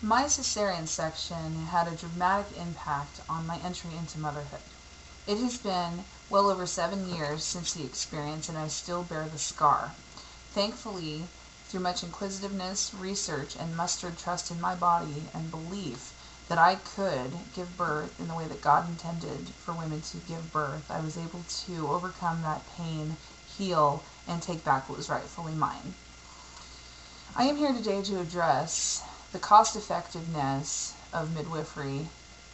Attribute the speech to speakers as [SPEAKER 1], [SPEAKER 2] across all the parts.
[SPEAKER 1] My cesarean section had a dramatic impact on my entry into motherhood. It has been well over 7 years since the experience, and I still bear the scar. Thankfully, through much inquisitiveness, research, and mustered trust in my body and belief that I could give birth in the way that God intended for women to give birth, I was able to overcome that pain, heal, and take back what was rightfully mine. I am here today to address the cost effectiveness of midwifery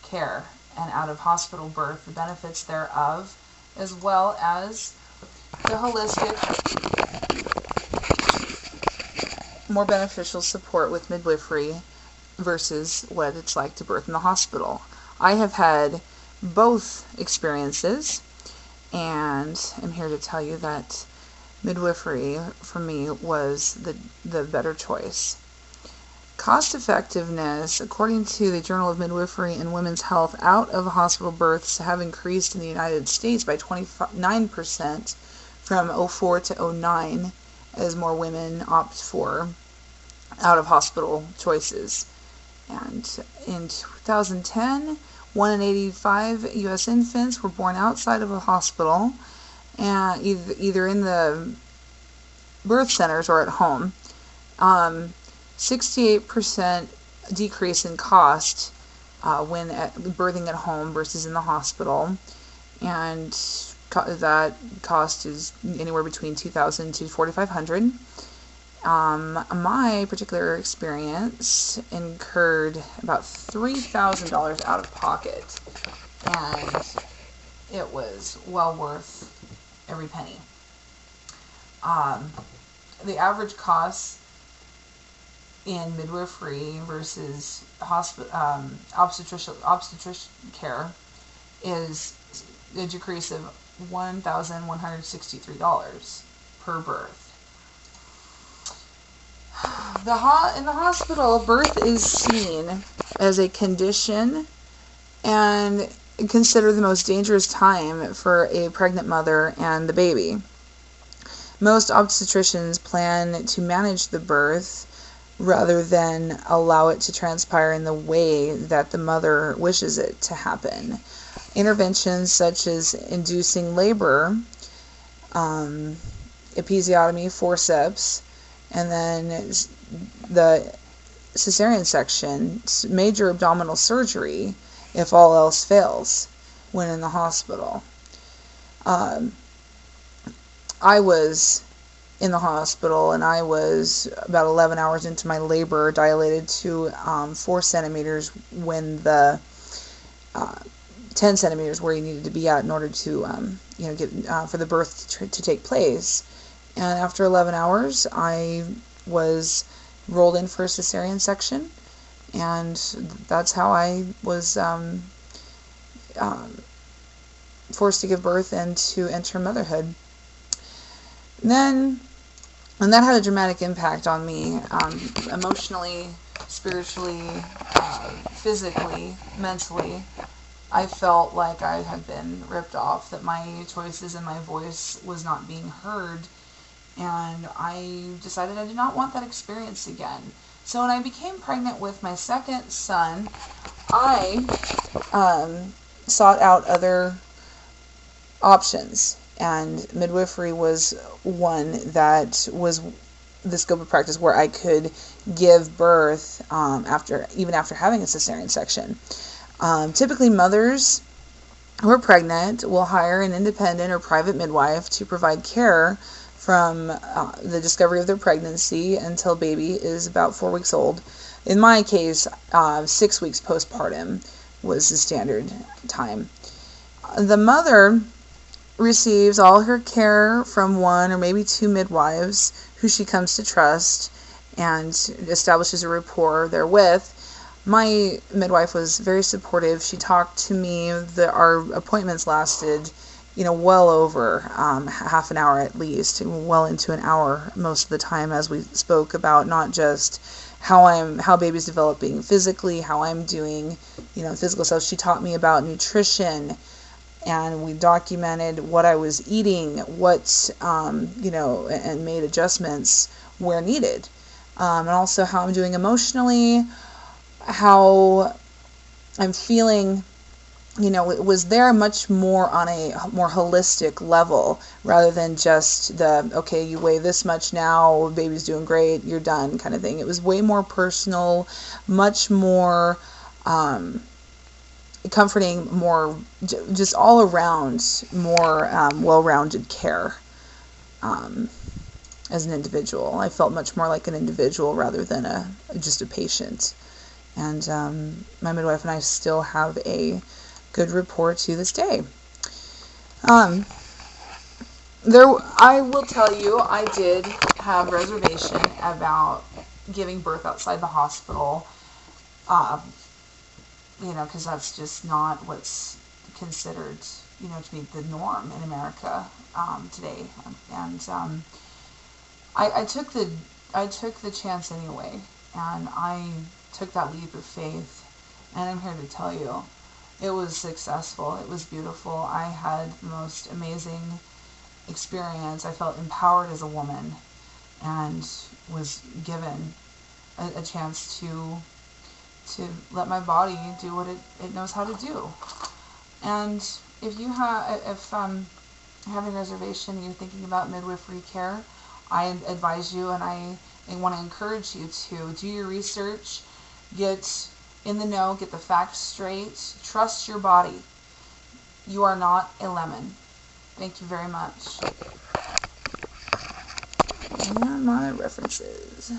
[SPEAKER 1] care and out of hospital birth, the benefits thereof, as well as the holistic, more beneficial support with midwifery versus what it's like to birth in the hospital. I have had both experiences, and I'm here to tell you that midwifery for me was the better choice. Cost effectiveness, according to the Journal of Midwifery and Women's Health, out of hospital births have increased in the United States by 29% from 04 to 09 as more women opt for out of hospital choices. And in 2010, 1 in 85 U.S. infants were born outside of a hospital, and either in the birth centers or at home. 68% decrease in cost when birthing at home versus in the hospital, and that cost is anywhere between $2,000 to $4,500. My particular experience incurred about $3,000 out of pocket, and it was well worth every penny. The average cost in midwifery versus obstetrician care is a decrease of $1,163 per birth. In the hospital, birth is seen as a condition and considered the most dangerous time for a pregnant mother and the baby. Most obstetricians plan to manage the birth rather than allow it to transpire in the way that the mother wishes it to happen. Interventions such as inducing labor, episiotomy, forceps, and then the cesarean section, major abdominal surgery, if all else fails when in the hospital. I was in the hospital, and I was about 11 hours into my labor, dilated to 4 centimeters when the 10 centimeters where you needed to be at in order to get for the birth to take place. And after 11 hours, I was rolled in for a cesarean section, and that's how I was forced to give birth and to enter motherhood. And that had a dramatic impact on me, emotionally, spiritually, physically, mentally. I felt like I had been ripped off, that my choices and my voice was not being heard, and I decided I did not want that experience again. So when I became pregnant with my second son, I sought out other options, and midwifery was one that was the scope of practice where I could give birth after having a cesarean section. Typically, mothers who are pregnant will hire an independent or private midwife to provide care from the discovery of their pregnancy until baby is about 4 weeks old. In my case, 6 weeks postpartum was the standard time. The mother receives all her care from one or maybe two midwives who she comes to trust and establishes a rapport therewith. My midwife was very supportive. She talked to me. Our appointments lasted, well over half an hour at least, well into an hour most of the time, as we spoke about not just how baby's developing physically, how I'm doing, physical stuff. She taught me about nutrition, and we documented what I was eating, and made adjustments where needed. And also how I'm doing emotionally, how I'm feeling, it was there much more on a more holistic level rather than just okay, you weigh this much now, baby's doing great, you're done kind of thing. It was way more personal, much more comforting, more just all around more well-rounded care. As an individual, I felt much more like an individual rather than just a patient. And my midwife and I still have a good rapport to this day. I will tell you, I did have reservation about giving birth outside the hospital, because that's just not what's considered, to be the norm in America today. And I took the chance anyway, and I took that leap of faith, and I'm here to tell you, it was successful. It was beautiful. I had the most amazing experience. I felt empowered as a woman, and was given a chance to let my body do what it knows how to do. And if you having a reservation and you're thinking about midwifery care, I advise you, and I want to encourage you to do your research, get in the know, get the facts straight, trust your body. You are not a lemon. Thank you very much. And my references.